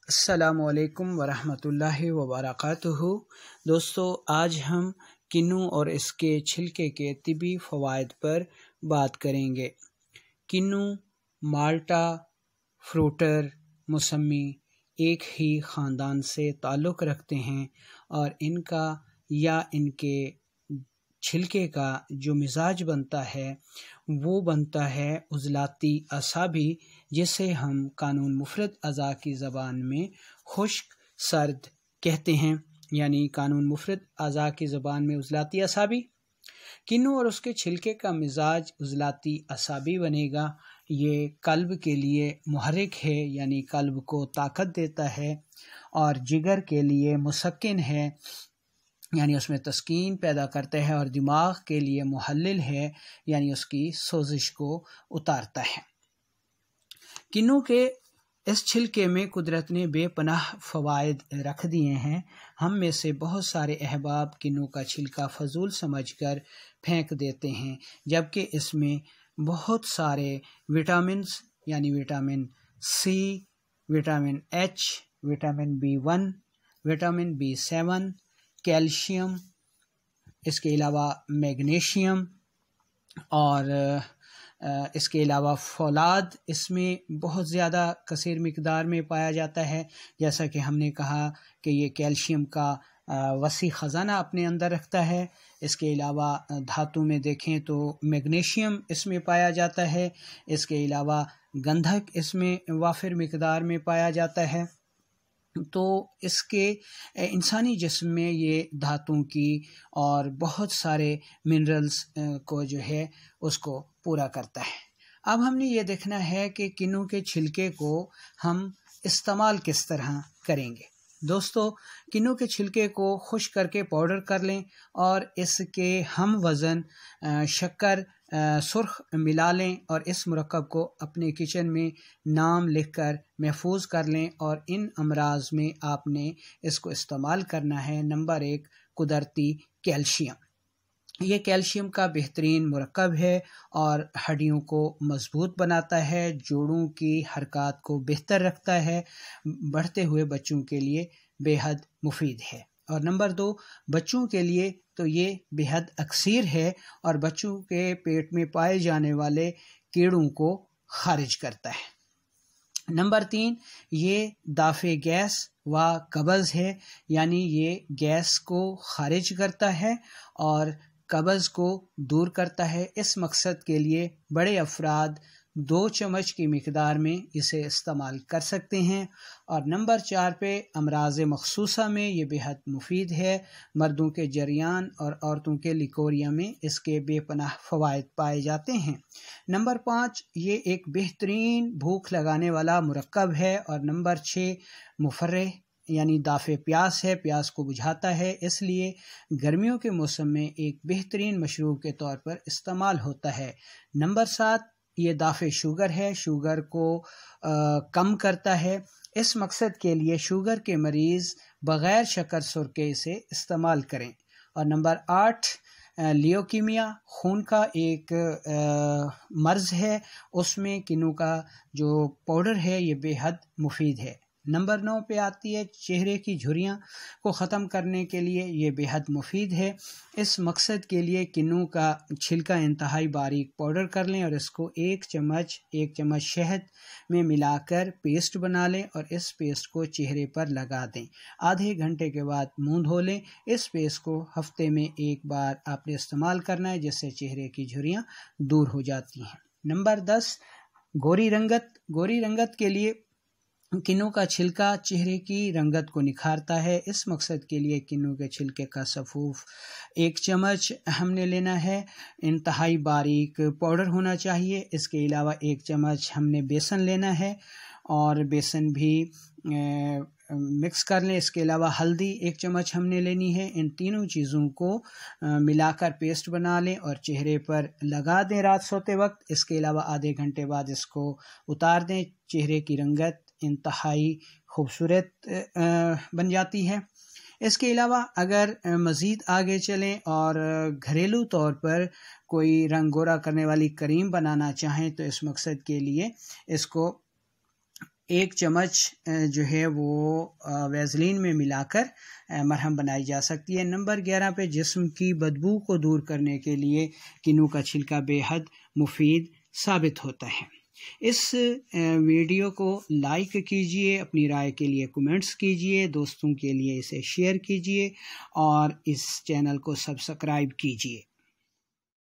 السلام علیکم ورحمۃ وبرکاتہ۔ دوستو، آج ہم کنو اور اس کے چھلکے کے طبی فوائد پر بات کریں گے۔ کنو، مالٹا، فروٹر، موسمی ایک ہی خاندان سے تعلق رکھتے ہیں اور ان کا یا ان کے چھلکے کا جو مزاج بنتا ہے وہ بنتا ہے عضلاتی اعصابی، جسے ہم قانون مفرد اعضاء کی زبان میں خشک سرد کہتے ہیں، یعنی قانون مفرد اعضاء کی زبان میں عضلاتی اعصابی۔ کنو اور اس کے چھلکے کا مزاج عضلاتی اعصابی بنے گا۔ یہ قلب کے لیے محرک ہے، یعنی قلب کو طاقت دیتا ہے، اور جگر کے لیے مسکن ہے، یعنی اس میں تسکین پیدا کرتا ہے، اور دماغ کے لیے محلل ہے، یعنی اس کی سوزش کو اتارتا ہے۔ کنو کے اس چھلکے میں قدرت نے بے پناہ فوائد رکھ دیے ہیں۔ ہم میں سے بہت سارے احباب کنو کا چھلکا فضول سمجھ کر پھینک دیتے ہیں، جبکہ اس میں بہت سارے وٹامنز، یعنی vitamin C, vitamin H, vitamin B1، vitamin B7، calcium, اس کے علاوہ میگنیشیم، اور اس کے علاوہ فولاد اس میں بہت زیادہ کثیر مقدار میں پایا جاتا ہے۔ جیسا کہ ہم نے کہا کہ یہ کیلشیم کا وسیع خزانہ اپنے اندر رکھتا ہے۔ اس کے علاوہ دھاتوں میں دیکھیں تو میگنیشیم اس میں پایا جاتا ہے۔ اس کے علاوہ گندھک اس میں وافر مقدار میں پایا جاتا ہے۔ تو اس کے انسانی جسم میں یہ دھاتوں کی اور بہت سارے منرلز کو جو ہے اس کو پورا کرتا ہے۔ اب ہم نے یہ دیکھنا ہے کہ کنو کے چھلکے کو ہم استعمال کس طرح کریں گے۔ دوستو، کنو کے چھلکے کو خشک کر کے پاؤڈر کر لیں اور اس کے ہم وزن شکر سرخ ملا لیں، اور اس مرکب کو اپنے کچن میں نام لکھ کر محفوظ کر لیں، اور ان امراض میں آپ نے اس کو استعمال کرنا ہے۔ نمبر 1، قدرتی کیلشیم۔ یہ کیلشیم کا بہترین مرکب ہے اور ہڈیوں کو مضبوط بناتا ہے، جوڑوں کی حرکات کو بہتر رکھتا ہے، بڑھتے ہوئے بچوں کے لیے بے حد مفید ہے۔ اور نمبر 2، بچوں کے لیے تو یہ بے حد اکثیر ہے اور بچوں کے پیٹ میں پائے جانے والے کیڑوں کو خارج کرتا ہے۔ نمبر 3، یہ دافع گیس و قبض ہے، یعنی یہ گیس کو خارج کرتا ہے اور قبض کو دور کرتا ہے۔ اس مقصد کے لیے بڑے افراد 2 چمچ کی مقدار میں اسے استعمال کر سکتے ہیں۔ اور نمبر 4 پہ امراض مخصوصہ میں یہ بے حد مفید ہے۔ مردوں کے جریان اور عورتوں کے لیکوریا میں اس کے بے پناہ فوائد پائے جاتے ہیں۔ نمبر 5، یہ ایک بہترین بھوک لگانے والا مرکب ہے۔ اور نمبر 6، مفرح یعنی دافع پیاس ہے، پیاس کو بجھاتا ہے، اس لیے گرمیوں کے موسم میں ایک بہترین مشروب کے طور پر استعمال ہوتا ہے۔ نمبر 7، یہ دافع شوگر ہے، شوگر کو کم کرتا ہے۔ اس مقصد کے لیے شوگر کے مریض بغیر شکر سرکے سے استعمال کریں۔ اور نمبر 8، لیوکیمیا خون کا ایک مرض ہے، اس میں کنو کا جو پاؤڈر ہے یہ بے حد مفید ہے۔ نمبر 9 پہ آتی ہے چہرے کی جھریاں کو ختم کرنے کے لیے یہ بے حد مفید ہے۔ اس مقصد کے لیے کنو کا چھلکا انتہائی باریک پاؤڈر کر لیں اور اس کو ایک چمچ شہد میں ملا کر پیسٹ بنا لیں اور اس پیسٹ کو چہرے پر لگا دیں۔ آدھے گھنٹے کے بعد منہ دھو لیں۔ اس پیسٹ کو ہفتے میں ایک بار آپ نے استعمال کرنا ہے، جس سے چہرے کی جھریاں دور ہو جاتی ہیں۔ نمبر 10، گوری رنگت کے لیے کنو کا چھلکا چہرے کی رنگت کو نکھارتا ہے۔ اس مقصد کے لیے کنو کے چھلکے کا سفوف 1 چمچ ہم نے لینا ہے۔ انتہائی باریک پاؤڈر ہونا چاہیے۔ اس کے علاوہ 1 چمچ ہم نے بیسن لینا ہے اور بیسن بھی مکس کر لیں۔ اس کے علاوہ ہلدی 1 چمچ ہم نے لینی ہے۔ ان تینوں چیزوں کو ملا کر پیسٹ بنا لیں اور چہرے پر لگا دیں رات سوتے وقت۔ اس کے علاوہ آدھے گھنٹے بعد اس کو اتار دیں۔ چہرے کی رنگت انتہائی خوبصورت بن جاتی ہے۔ اس کے علاوہ اگر مزید آگے چلیں اور گھریلو طور پر کوئی رنگ گورا کرنے والی کریم بنانا چاہیں تو اس مقصد کے لیے اس کو 1 چمچ جو ہے وہ ویزلین میں ملا کر مرہم بنائی جا سکتی ہے۔ نمبر 11 پہ جسم کی بدبو کو دور کرنے کے لیے کنو کا چھلکا بے حد مفید ثابت ہوتا ہے۔ اس ویڈیو کو لائک کیجئے، اپنی رائے کے لیے کمنٹس کیجئے، دوستوں کے لیے اسے شیئر کیجئے اور اس چینل کو سبسکرائب کیجئے۔